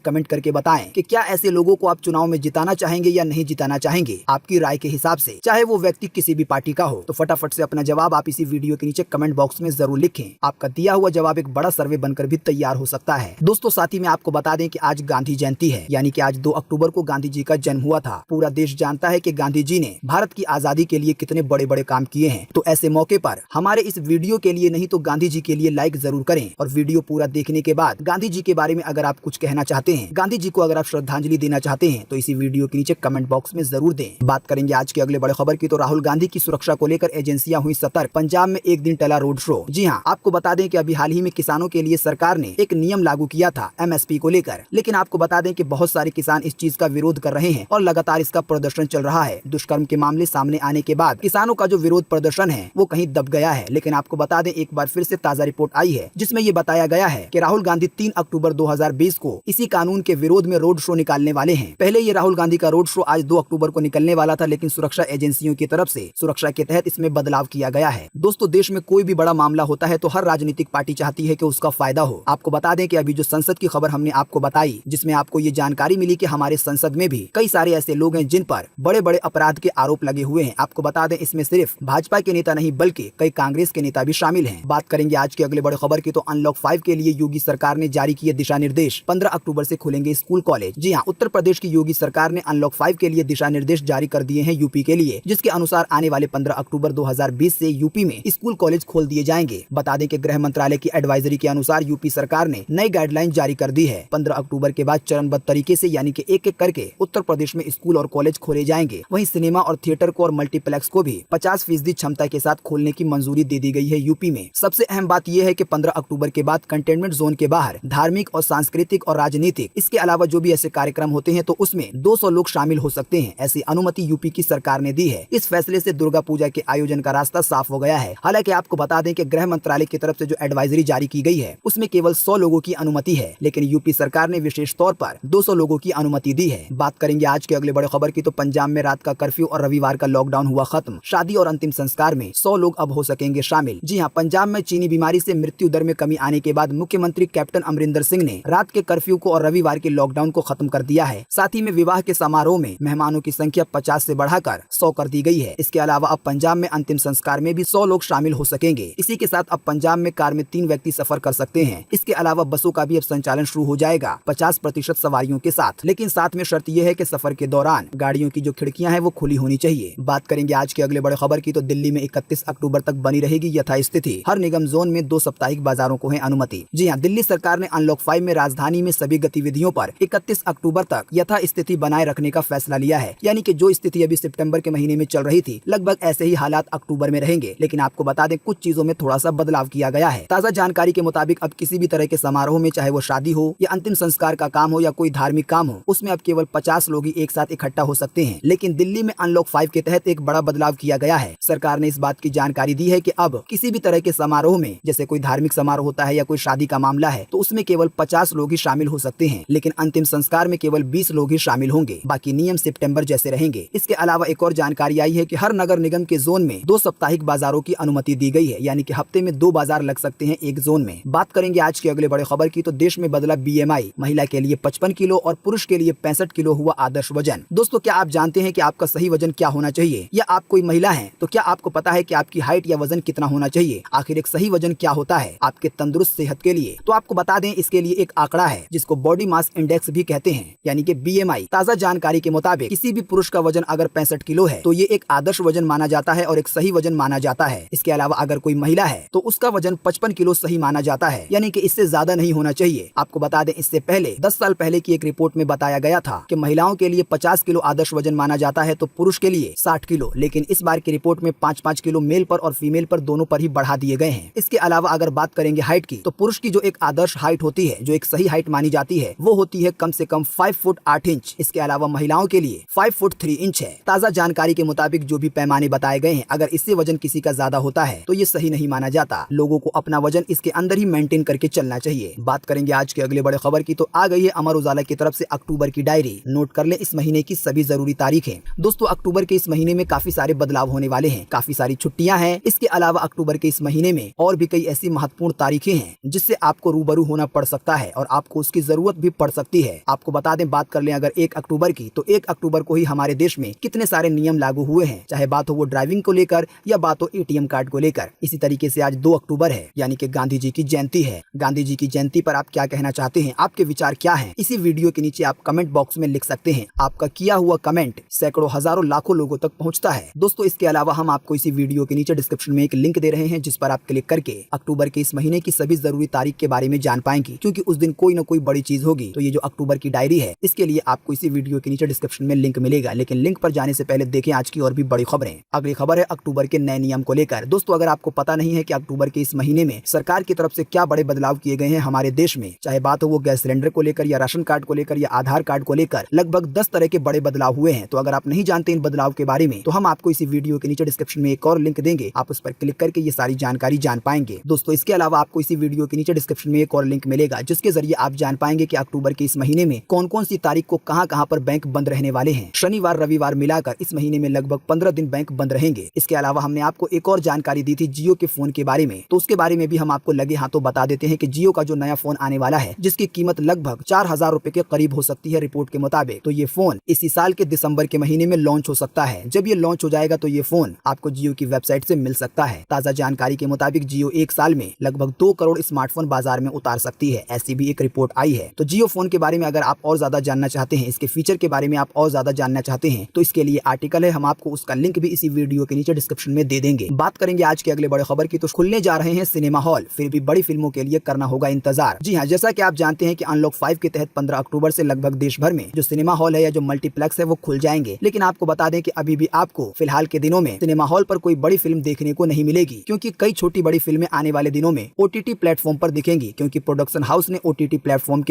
Speaker 1: कमेंट करके बताएं कि क्या ऐसे लोगों को आप चुनाव में जिताना चाहेंगे या नहीं जिताना चाहेंगे। आपकी राय के हिसाब से, चाहे वो व्यक्ति किसी भी पार्टी का हो। तो फटाफट से अपना जवाब आप इसी वीडियो के नीचे कमेंट बॉक्स में जरूर लिखें। आपका दिया हुआ जवाब एक बड़ा सर्वे बनकर भी तैयार हो सकता है। दोस्तों साथ ही में आपको बता दें कि आज गांधी जयंती है, यानी कि आज 2 अक्टूबर को गांधी जी का जन्म हुआ था। पूरा देश जानता है कि गांधी जी ने भारत की आजादी के लिए कितने बड़े बड़े काम किए हैं। तो ऐसे मौके पर हमारे इस वीडियो के लिए नहीं तो गांधी जी के लिए लाइक जरूर करें और वीडियो पूरा देखने के बाद गांधी जी के बारे में अगर आप कुछ कहना चाहते हैं, गांधी जी को अगर आप श्रद्धांजलि देना चाहते हैं, तो इसी वीडियो के नीचे कमेंट बॉक्स में जरूर दें। बात करेंगे आज के अगले बड़े खबर की। तो राहुल गांधी की सुरक्षा को लेकर एजेंसियां हुई सतर्क। पंजाब में एक दिन टला रोड शो। जी हाँ, आपको बता दें कि अभी हाल ही में किसानों के लिए सरकार ने एक नियम लागू किया था MSP को लेकर, लेकिन आपको बता दें कि बहुत सारे किसान इस चीज का विरोध कर रहे हैं और लगातार इसका प्रदर्शन चल रहा है। दुष्कर्म के मामले सामने आने के बाद किसानों का जो विरोध प्रदर्शन है वो कहीं दब गया है। लेकिन आपको बता दें एक बार फिर से ताजा रिपोर्ट आई है जिसमें ये बताया गया है कि राहुल गांधी 3 अक्टूबर 2020 को इसी कानून के विरोध में रोड शो निकालने वाले हैं। पहले ये राहुल गांधी का रोड शो आज 2 अक्टूबर को निकलने वाला था, लेकिन सुरक्षा एजेंसियों की तरफ से सुरक्षा के तहत इसमें बदलाव किया गया है। दोस्तों देश में कोई भी बड़ा मामला होता है तो हर राजनीतिक पार्टी चाहती है कि उसका फायदा हो। आपको बता दें कि अभी जो संसद की खबर हमने आपको बताई, जिसमें आपको ये जानकारी मिली कि हमारे संसद में भी कई सारे ऐसे लोग हैं जिन पर बड़े बड़े अपराध के आरोप लगे हुए हैं। आपको बता दें इसमें सिर्फ भाजपा के नेता नहीं बल्कि कई कांग्रेस के नेता भी शामिल हैं। बात करेंगे आज के अगले बड़े खबर की। तो अनलॉक 5 के लिए योगी सरकार ने जारी किए दिशा निर्देश। 15 अक्टूबर से खुलेंगे स्कूल कॉलेज। जी हाँ, उत्तर प्रदेश की योगी सरकार ने अनलॉक 5 के लिए दिशा निर्देश जारी कर दिए हैं यूपी के लिए, जिसके अनुसार आने वाले 15 अक्टूबर 2020 से यूपी में स्कूल कॉलेज खोल दिए जाएंगे। बता दें कि गृह मंत्रालय की एडवाइजरी के अनुसार यूपी सरकार ने नई गाइडलाइन जारी कर दी है। 15 अक्टूबर के बाद चरणबद्ध तरीके से यानी कि एक एक करके उत्तर प्रदेश में स्कूल और कॉलेज खोले जाएंगे। वहीं सिनेमा और थिएटर को और मल्टीप्लेक्स को भी 50% क्षमता के साथ खोलने की मंजूरी दे दी गई है यूपी में। सबसे अहम बात यह है कि 15 अक्टूबर के बाद कंटेनमेंट जोन के बाहर धार्मिक और सांस्कृतिक और राजनीतिक, इसके अलावा जो भी ऐसे कार्यक्रम होते हैं तो उसमें 200 लोग शामिल हो सकते हैं। ऐसी अनुमति यूपी की सरकार ने दी है। इस फैसले से दुर्गा पूजा के आयोजन का रास्ता साफ हो गया है। हालांकि आपको बता दें कि गृह मंत्रालय की तरफ से जो एडवाइजरी जारी की गई है उसमें केवल 100 लोगों की अनुमति है, लेकिन यूपी सरकार ने विशेष तौर पर 200 लोगों की अनुमति दी है। बात करेंगे आज के अगले बड़े खबर की। तो पंजाब में रात का कर्फ्यू और रविवार का लॉकडाउन हुआ खत्म। शादी और अंतिम संस्कार में 100 लोग अब हो सकेंगे शामिल। जी हाँ, पंजाब में चीनी बीमारी से मृत्यु दर में कमी आने के बाद मुख्यमंत्री कैप्टन अमरिंदर सिंह ने रात के कर्फ्यू को और रविवार के लॉकडाउन को खत्म कर दिया है। साथ ही में विवाह के समारोह में मेहमानों की संख्या 50 से बढ़ाकर 100 कर दी गई है। इसके अलावा अब पंजाब में अंतिम संस्कार में भी 100 लोग शामिल हो सकेंगे। इसी के साथ अब पंजाब में कार में 3 व्यक्ति सफर कर सकते हैं। इसके अलावा बसों का भी अब संचालन शुरू हो जाएगा 50% सवारियों के साथ, लेकिन साथ में शर्त यह है कि सफर के दौरान गाड़ियों की जो खिड़कियां हैं वो खुली होनी चाहिए। बात करेंगे आज के अगले बड़े खबर की। तो दिल्ली में 31 अक्टूबर तक बनी रहेगी यथास्थिति। हर निगम जोन में 2 साप्ताहिक बाजारों को है अनुमति। जी हाँ, दिल्ली सरकार ने अनलॉक 5 में राजधानी में सभी गतिविधियों पर 31 अक्टूबर तक यथास्थिति बनाए रखने का फैसला लिया है। यानी कि जो स्थिति अभी सितंबर के महीने में चल रही थी, लगभग ऐसे ही हालात अक्टूबर में रहेंगे। लेकिन आपको बता दें कुछ चीजों में थोड़ा सा बदलाव किया गया है। ताजा जानकारी के मुताबिक अब किसी भी तरह के समारोह में, चाहे वो शादी हो या अंतिम संस्कार का काम हो या कोई धार्मिक काम हो, उसमें अब केवल 50 लोग ही एक साथ इकट्ठा हो सकते हैं। लेकिन दिल्ली में अनलॉक 5 के तहत एक बड़ा बदलाव किया गया है। सरकार ने इस बात की जानकारी दी है कि अब किसी भी तरह के समारोह में, जैसे कोई धार्मिक समारोह होता है या कोई शादी का मामला है, तो उसमें केवल 50 लोग ही शामिल हो सकते हैं। लेकिन अंतिम संस्कार में केवल 20 लोग ही शामिल होंगे। बाकी नियम सितंबर जैसे रहेंगे। इसके अलावा एक और जानकारी आई है कि हर नगर निगम के जोन में 2 साप्ताहिक बाजारों की अनुमति दी गई है, यानी कि हफ्ते में 2 बाजार लग सकते हैं एक जोन में। बात करेंगे आज के अगले बड़े खबर की। तो देश में बदला BMI। महिला के लिए 55 किलो और पुरुष के लिए 65 किलो हुआ आदर्श वजन। दोस्तों क्या आप जानते हैं कि आपका सही वजन क्या होना चाहिए? या आप कोई महिला हैं तो क्या आपको पता है कि आपकी हाइट या वजन कितना होना चाहिए? आखिर एक सही वजन क्या होता है आपके तंदुरुस्त सेहत के लिए? तो आपको बता दें इसके लिए एक आंकड़ा है जिसको बॉडी मास इंडेक्स भी कहते हैं, यानी कि BMI। ताजा जानकारी के मुताबिक किसी भी पुरुष का वजन अगर 65 किलो है तो ये एक आदर्श वजन माना जाता है और एक सही वजन माना जाता है। इसके अलावा अगर कोई महिला है तो उसका वजन 55 किलो सही माना जाता है, यानी कि इससे ज्यादा नहीं होना चाहिए। आपको बता दें इससे पहले 10 साल पहले की एक रिपोर्ट में बताया गया था कि महिलाओं के लिए 50 किलो आदर्श वजन माना जाता है तो पुरुष के लिए 60 किलो। लेकिन इस बार की रिपोर्ट में 5-5 किलो मेल पर और फीमेल पर दोनों पर ही बढ़ा दिए गए हैं। इसके अलावा अगर बात करेंगे हाइट की, तो पुरुष की जो एक आदर्श हाइट होती है, जो एक सही हाइट मानी जाती है, वो होती है कम से कम 5 फुट 8 इंच। इसके अलावा महिलाओं के लिए 5 फुट 3 इंच है। ताज़ा जानकारी के मुताबिक जो भी पैमाने बताए गए हैं, अगर इससे वजन किसी का ज्यादा होता है तो ये सही नहीं माना जाता। लोगों को अपना वजन इसके अंदर ही मेंटेन करके चलना चाहिए। बात करेंगे आज के अगले बड़े खबर की, तो आ गई है अमर उजाला की तरफ से अक्टूबर की डायरी। नोट कर ले इस महीने की सभी जरूरी तारीखें। दोस्तों, अक्टूबर के इस महीने में काफी सारे बदलाव होने वाले हैं, काफी सारी छुट्टियां हैं। इसके अलावा अक्टूबर के इस महीने में और भी कई ऐसी महत्वपूर्ण तारीखें हैं जिससे आपको रूबरू होना पड़ सकता है और आपको उसकी जरूरत भी पड़ सकती है। आपको बता दें, बात कर लें अगर 1 अक्टूबर की, तो 1 अक्टूबर को ही हमारे देश में कितने सारे नियम लागू हुए हैं, चाहे बात हो वो ड्राइविंग को लेकर या बात हो ATM कार्ड को लेकर। इसी तरीके से आज 2 अक्टूबर है, यानी कि गांधी जी की जयंती है। गांधी जी की जयंती पर आप क्या कहना चाहते हैं, आपके विचार क्या हैं? इसी वीडियो के नीचे आप कमेंट बॉक्स में लिख सकते हैं। आपका किया हुआ कमेंट सैकड़ों, हजारों, लाखों लोगों तक पहुंचता है। दोस्तों, इसके अलावा हम आपको इसी वीडियो के नीचे डिस्क्रिप्शन में एक लिंक दे रहे हैं जिस पर आप क्लिक करके अक्टूबर के इस महीने की सभी जरूरी तारीख के बारे में जान पाएंगे, क्योंकि उस दिन कोई न कोई बड़ी चीज होगी। तो ये जो अक्टूबर की डायरी है, इसके लिए आपको इसी वीडियो के नीचे डिस्क्रिप्शन में लिंक मिलेगा। लेकिन लिंक पर जाने से पहले देखें आज की और भी बड़ी खबरें। अगली खबर है अक्टूबर के नए नियम को लेकर। दोस्तों, अगर आपको पता नहीं है कि अक्टूबर के इस महीने में सरकार की तरफ से क्या बड़े बदलाव किए गए हैं हमारे देश में, चाहे बात हो वो गैस सिलेंडर को लेकर या राशन कार्ड को लेकर या आधार कार्ड को लेकर, लगभग 10 तरह के बड़े बदलाव हुए हैं। तो अगर आप नहीं जानते इन बदलाव के बारे में, तो हम आपको इसी वीडियो के नीचे डिस्क्रिप्शन में एक और लिंक देंगे, आप उस पर क्लिक करके ये सारी जानकारी जान पाएंगे। दोस्तों, इसके अलावा आपको इसी वीडियो के नीचे डिस्क्रिप्शन में एक और लिंक मिलेगा जिसके जरिए आप जान पाएंगे कि अक्टूबर के इस महीने में कौन कौन सी तारीख को कहां पर बैंक बंद रहने वाले हैं। शनिवार, रविवार मिलाकर इस महीने में लगभग 15 दिन बैंक बंद रहेंगे। इसके अलावा हमने आपको एक और जानकारी दी थी जियो के फोन के बारे में, तो उसके बारे में भी हम आपको लगे हाथों बता देते हैं कि जियो का जो नया फोन आने वाला है, जिसकी कीमत लगभग 4000 रुपए के करीब हो सकती है रिपोर्ट के मुताबिक। तो ये फोन इसी साल के दिसंबर के महीने में लॉन्च हो सकता है। जब ये लॉन्च हो जाएगा तो ये फोन आपको जियो की वेबसाइट से मिल सकता है। ताजा जानकारी के मुताबिक जियो 1 साल में लगभग 2 करोड़ स्मार्टफोन बाजार में उतार सकती है, ऐसी भी एक रिपोर्ट आई है। तो जियो फोन के बारे में अगर आप और ज्यादा जानना चाहते हैं, इसके फीचर के बारे में आप और ज्यादा जानना चाहते हैं, तो इसके लिए आर्टिकल है, हम आपको उसका लिंक भी इसी वीडियो के नीचे डिस्क्रिप्शन में दे देंगे। बात करेंगे आज के अगले बड़े खबर की, तो खुलने जा रहे हैं सिनेमा हॉल, फिर भी बड़ी फिल्मों के लिए करना होगा इंतजार। जी हाँ, जैसा कि आप जानते हैं कि अनलॉक 5 के तहत 15 अक्टूबर से लगभग देश भर में जो सिनेमा हॉल है या जो मल्टीप्लेक्स है वो खुल जाएंगे। लेकिन आपको बता दें कि अभी भी आपको फिलहाल के दिनों में सिनेमा हॉल पर कोई बड़ी फिल्म देखने को नहीं मिलेगी, क्योंकि कई छोटी बड़ी फिल्में आने वाले दिनों में OTT प्लेटफॉर्म पर दिखेंगी, क्योंकि प्रोडक्शन हाउस ने OTT प्लेटफॉर्म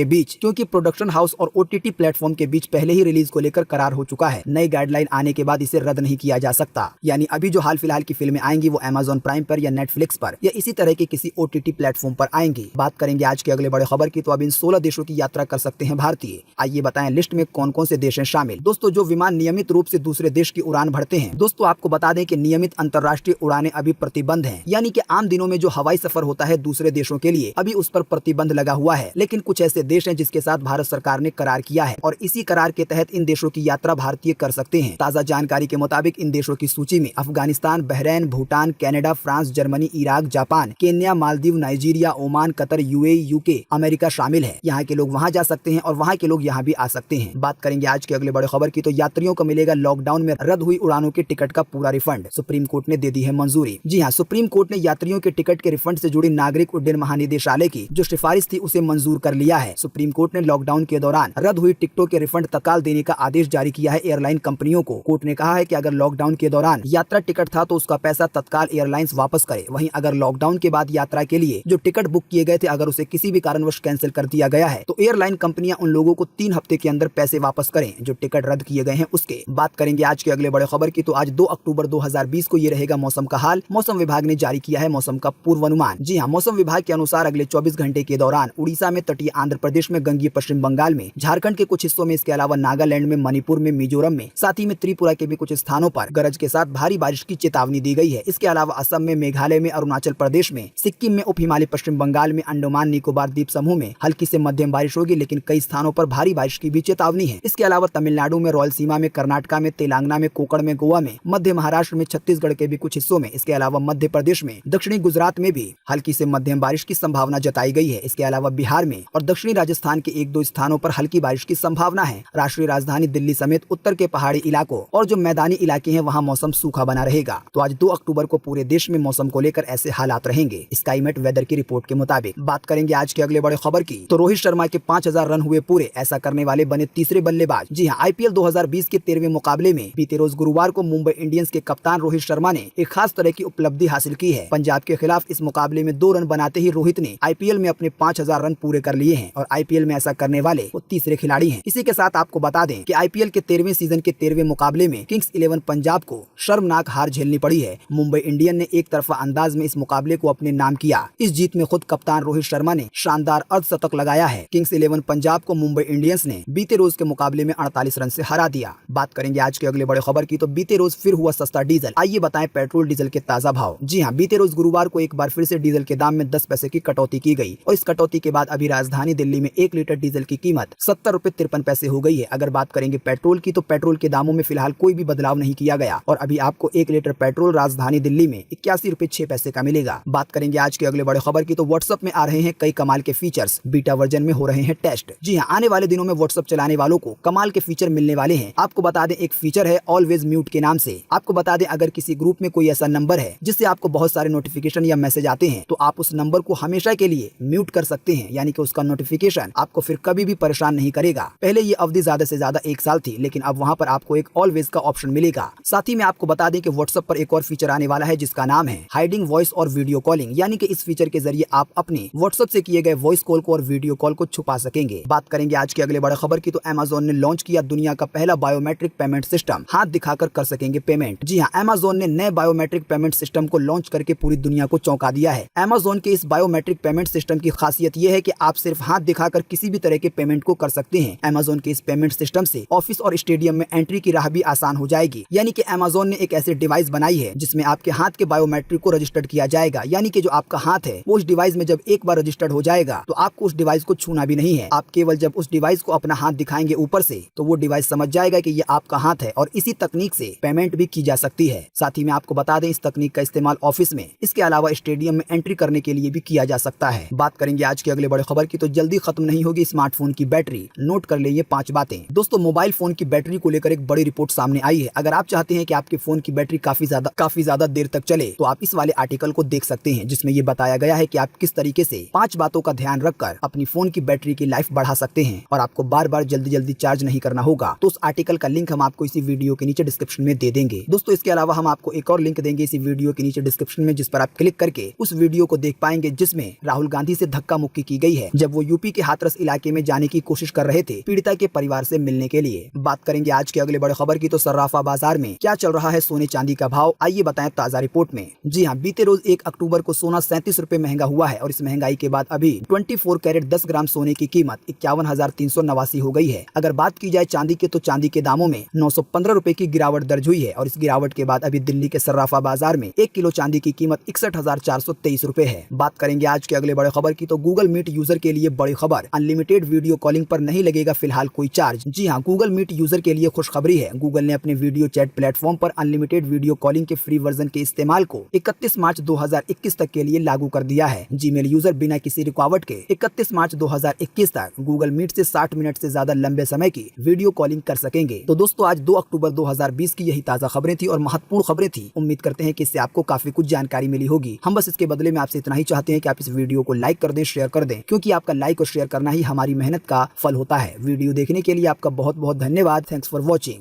Speaker 1: के बीच पहले ही रिलीज को लेकर करार हो चुका है। नई गाइडलाइन आने के बाद इसे रद्द नहीं किया जा सकता। यानी अभी जो हाल फिलहाल की फिल्में आएंगी वो Amazon प्राइम पर या नेटफ्लिक्स पर या इसी तरह के किसी OTT प्लेटफॉर्म पर आएंगी। बात करेंगे आज के अगले बड़े खबर की, तो अब इन 16 देशों की यात्रा कर सकते हैं भारतीय। आइए बताएं लिस्ट में कौन कौन से देश हैं शामिल। दोस्तों, जो विमान नियमित रूप से दूसरे देश की उड़ान भरते हैं, दोस्तों आपको बता दें कि नियमित अंतर्राष्ट्रीय उड़ानें अभी प्रतिबंध हैं, यानी कि आम दिनों में जो हवाई सफर होता है दूसरे देशों के लिए, अभी उस पर प्रतिबंध लगा हुआ है। लेकिन कुछ ऐसे देश हैं जिसके साथ भारत सरकार ने करार किया है और इसी करार के तहत इन देशों की यात्रा भारतीय कर सकते हैं। ताजा जानकारी के मुताबिक इन देशों की सूची में Afghanistan, Bahrain, Bhutan, Canada, France, Germany, Iraq, Japan, Kenya, Maldives, Nigeria, Oman, Qatar, UAE, UK, America शामिल है। यहाँ के लोग वहाँ जा सकते हैं और वहाँ के लोग यहाँ भी आ सकते हैं। बात करेंगे आज के अगले बड़े खबर की, तो यात्रियों को मिलेगा लॉकडाउन में रद्द हुई उड़ानों के टिकट का पूरा रिफंड। सुप्रीम कोर्ट ने दे दी है मंजूरी। जी हाँ, सुप्रीम कोर्ट ने यात्रियों के टिकट के रिफंड से जुड़ी नागरिक उड्डयन महानिदेशालय की जो सिफारिश थी उसे मंजूर कर लिया है। सुप्रीम कोर्ट ने लॉकडाउन के दौरान रद्द हुई टिकटों के रिफंड तत्काल देने का आदेश जारी किया है एयरलाइन कंपनियों को। कोर्ट ने कहा है कि अगर लॉकडाउन के दौरान यात्रा टिकट था तो उसका पैसा तत्काल एयरलाइंस वापस करे। वहीं अगर लॉकडाउन के बाद यात्रा के लिए जो टिकट बुक किए गए थे अगर उसे किसी भी कारणवश कैंसिल कर दिया गया है तो एयरलाइन कंपनियां उन लोगों को 3 हफ्ते के अंदर पैसे वापस करें जो टिकट रद्द किए गए हैं उसके। बात करेंगे आज के अगले बड़े खबर की, तो आज 2 अक्टूबर 2020 को ये रहेगा मौसम का हाल। मौसम विभाग ने जारी किया है मौसम का पूर्वानुमान। जी हाँ, मौसम विभाग के अनुसार अगले 24 घंटे के दौरान उड़ीसा में, तटीय आंध्र प्रदेश में, गंगीय पश्चिम बंगाल में, झारखंड के कुछ हिस्सों में, इसके अलावा नागालैंड में, मणिपुर में, मिजोरम में, साथ ही में त्रिपुरा के भी कुछ स्थानों पर गरज के साथ भारी बारिश की चेतावनी दी गई है। इसके अलावा असम में, मेघालय में, अरुणाचल प्रदेश में, सिक्किम में, उप हिमालय पश्चिम बंगाल में, अंडमान निकोबार द्वीप समूह में हल्की से मध्यम बारिश होगी, लेकिन कई स्थानों पर भारी बारिश की भी चेतावनी है। इसके अलावा तमिलनाडु में, रायलसीमा में, कर्नाटका में, तेलंगाना में, कोकण में, गोवा में, मध्य महाराष्ट्र में, छत्तीसगढ़ के भी कुछ हिस्सों में, इसके अलावा मध्य प्रदेश में, दक्षिणी गुजरात में भी हल्की से मध्यम बारिश की संभावना जताई गई है। इसके अलावा बिहार में और दक्षिणी राजस्थान के 1-2 स्थानों पर हल्की बारिश की संभावना है। राष्ट्रीय राजधानी दिल्ली समेत उत्तर के पहाड़ी इलाकों और जो मैदानी इलाके हैं वहां मौसम सूखा बना रहेगा। तो आज 2 अक्टूबर को पूरे देश में मौसम को लेकर ऐसे हालात रहेंगे स्काईमेट वेदर की रिपोर्ट के मुताबिक। बात करेंगे आज के अगले बड़े खबर की, तो रोहित शर्मा के 5000 रन हुए पूरे, ऐसा करने वाले बने तीसरे बल्लेबाज। जी हाँ, IPL 2020 के 13वें मुकाबले में बीते रोज गुरुवार को मुंबई इंडियंस के कप्तान रोहित शर्मा ने एक खास तरह की उपलब्धि हासिल की है। पंजाब के खिलाफ इस मुकाबले में 2 रन बनाते ही रोहित ने IPL में अपने 5000 रन पूरे कर लिए हैं और IPL में ऐसा करने वाले वो तीसरे खिलाड़ी पड़ी है। इसी के साथ आपको बता दें कि IPL के 13वें सीजन के 13वें मुकाबले में किंग्स 11 पंजाब को शर्मनाक हार झेलनी पड़ी है। मुंबई इंडियन ने एक तरफा अंदाज में इस मुकाबले को अपने नाम किया। इस जीत में खुद कप्तान रोहित शर्मा ने शानदार अर्धशतक लगाया है। किंग्स 11 पंजाब को मुंबई इंडियंस ने बीते रोज के मुकाबले में 48 रन से हरा दिया। बात करेंगे आज के अगले बड़े खबर की, तो बीते रोज फिर हुआ सस्ता डीजल। आइए बताएं पेट्रोल डीजल के ताजा भाव। जी हां, बीते रोज गुरुवार को एक बार फिर से डीजल के दाम में 10 पैसे की कटौती की गई और इस कटौती के बाद अभी राजधानी दिल्ली में 1 लीटर डीजल की कीमत 70 रुपए 53 पैसे हो गई है। अगर बात करेंगे पेट्रोल की, तो पेट्रोल के दामों में फिलहाल कोई भी बदलाव नहीं किया गया और अभी आपको 1 लीटर पेट्रोल राजधानी दिल्ली में 81 रुपए 6 पैसे का मिलेगा। बात करेंगे आज के अगले बड़े खबर की, तो व्हाट्सएप में आ रहे हैं कई कमाल के फीचर्स। बीटा वर्जन में हो रहे हैं टेस्ट। जी हाँ, आने वाले दिनों में व्हाट्सएप चलाने वालों को कमाल के फीचर मिलने वाले हैं। आपको बता दें, एक फीचर है ऑलवेज म्यूट के नाम से। आपको बता दें, अगर किसी ग्रुप में कोई ऐसा नंबर है जिससे आपको बहुत सारे नोटिफिकेशन या मैसेज आते हैं, तो आप उस नंबर को हमेशा के लिए म्यूट कर सकते हैं, यानी कि उसका नोटिफिकेशन आपको फिर कभी भी परेशान नहीं करेगा। पहले ये अवधि ज्यादा से ज्यादा 1 साल थी, लेकिन अब वहाँ पर आपको एक ऑलवेज का ऑप्शन मिलेगा। साथ ही में आपको बता दें कि व्हाट्सएप पर एक और फीचर आने वाला है जिसका नाम है हाइडिंग वॉइस और वीडियो कॉलिंग, यानी कि इस फीचर के जरिए आप अपने व्हाट्सएप से किए गए वॉइस कॉल को और वीडियो कॉल को छुपा सकेंगे। बात करेंगे आज के अगले बड़े खबर की, तो अमेज़न ने लॉन्च किया दुनिया का पहला बायोमेट्रिक पेमेंट सिस्टम। हाथ दिखाकर कर सकेंगे पेमेंट। जी हाँ, अमेज़न ने नए बायोमेट्रिक पेमेंट सिस्टम को लॉन्च करके पूरी दुनिया को चौंका दिया है। अमेज़न के इस बायोमेट्रिक पेमेंट सिस्टम की खासियत यह है कि आप सिर्फ हाथ दिखाकर किसी भी तरह के पेमेंट को कर सकते हैं। अमेज़न के इस पेमेंट सिस्टम से ऑफिस और स्टेडियम में एंट्री की राह भी आसान हो जाएगी। यानी कि अमेज़न ने एक ऐसे डिवाइस बनाई है जिसमें आपके हाथ के बायोमेट्रिक को रजिस्टर्ड किया जाएगा। यानी कि जो आपका हाथ है वो उस डिवाइस में जब एक बार रजिस्टर्ड हो जाएगा तो आपको उस डिवाइस को छूना भी नहीं है। आप केवल जब उस डिवाइस को अपना हाथ दिखाएंगे ऊपर से, तो वो डिवाइस समझ जाएगा कि ये आपका हाथ है और इसी तकनीक से पेमेंट भी की जा सकती है। साथ ही में आपको बता दें, इस तकनीक का इस्तेमाल ऑफिस में, इसके अलावा स्टेडियम में एंट्री करने के लिए भी किया जा सकता है। बात करेंगे आज के अगले बड़े खबर की, तो जल्दी खत्म नहीं होगी स्मार्टफोन की बैटरी। नोट कर ले ये 5 बातें। दोस्तों, मोबाइल फोन की बैटरी को लेकर एक बड़ी रिपोर्ट सामने आई है। अगर आप चाहते हैं कि आपके फोन की बैटरी काफी ज्यादा देर तक चले, तो आप इस वाले आर्टिकल को देख सकते हैं, जिसमें ये बताया गया है कि आप किस तरीके से 5 बातों का ध्यान रखकर अपनी फोन की बैटरी की लाइफ बढ़ा सकते हैं और आपको बार बार जल्दी चार्ज नहीं करना होगा। तो उस आर्टिकल का लिंक हम आपको इसी वीडियो के नीचे डिस्क्रिप्शन में दे देंगे। दोस्तों, इसके अलावा हम आपको एक और लिंक देंगे इसी वीडियो के नीचे डिस्क्रिप्शन में, जिस पर आप क्लिक करके उस वीडियो को देख पाएंगे जिसमें राहुल गांधी से धक्का मुक्की की गई है जब वो यूपी के हाथरस इलाके में जाने की कोशिश कर रहे थे पीड़िता के परिवार से मिलने के लिए। बात करेंगे आज के अगले बड़े खबर की, तो सर्राफा बाजार में क्या चल रहा है सोने चांदी का भाव, आइए बताएं ताजा रिपोर्ट में। जी हाँ, बीते रोज 1 अक्टूबर को सोना 37 रुपए महंगा हुआ है और इस महंगाई के बाद अभी 24 कैरेट 10 ग्राम सोने की कीमत 51,389 हो गई है। अगर बात की जाए चांदी के, तो चांदी के दामों में 915 रुपए की गिरावट दर्ज हुई है और इस गिरावट के बाद अभी दिल्ली के सर्राफा बाजार में 1 किलो चांदी की कीमत 61,423 रुपए है। बात करेंगे आज के अगले बड़े खबर की, तो गूगल मीट यूजर के लिए बड़ी खबर, अनलिमिटेड वीडियो कॉलिंग पर नहीं लगेगा फिलहाल कोई चार्ज। जी हाँ, गूगल मीट यूजर के लिए खुशखबरी है। गूगल ने अपने वीडियो चैट प्लेटफॉर्म पर अनलिमिटेड वीडियो कॉलिंग के फ्री वर्जन के इस्तेमाल को 31 मार्च 2021 तक के लिए लागू कर दिया है। जीमेल यूजर बिना किसी रुकावट के 31 मार्च 2021 तक गूगल मीट से 60 मिनट से ज्यादा लंबे समय की वीडियो कॉलिंग कर सकेंगे। तो दोस्तों, आज 2 अक्टूबर 2020 की यही ताजा खबरें थी और महत्वपूर्ण खबरें थी। उम्मीद करते हैं कि इससे आपको काफी कुछ जानकारी मिली होगी। हम बस इसके बदले में आपसे इतना ही चाहते हैं कि आप इस वीडियो को लाइक कर दें, शेयर कर दें, क्योंकि आपका लाइक और शेयर करना ही हमारी मेहनत का फल होता है। वीडियो देखने के लिए आपका बहुत बहुत धन्यवाद। Thanks for watching.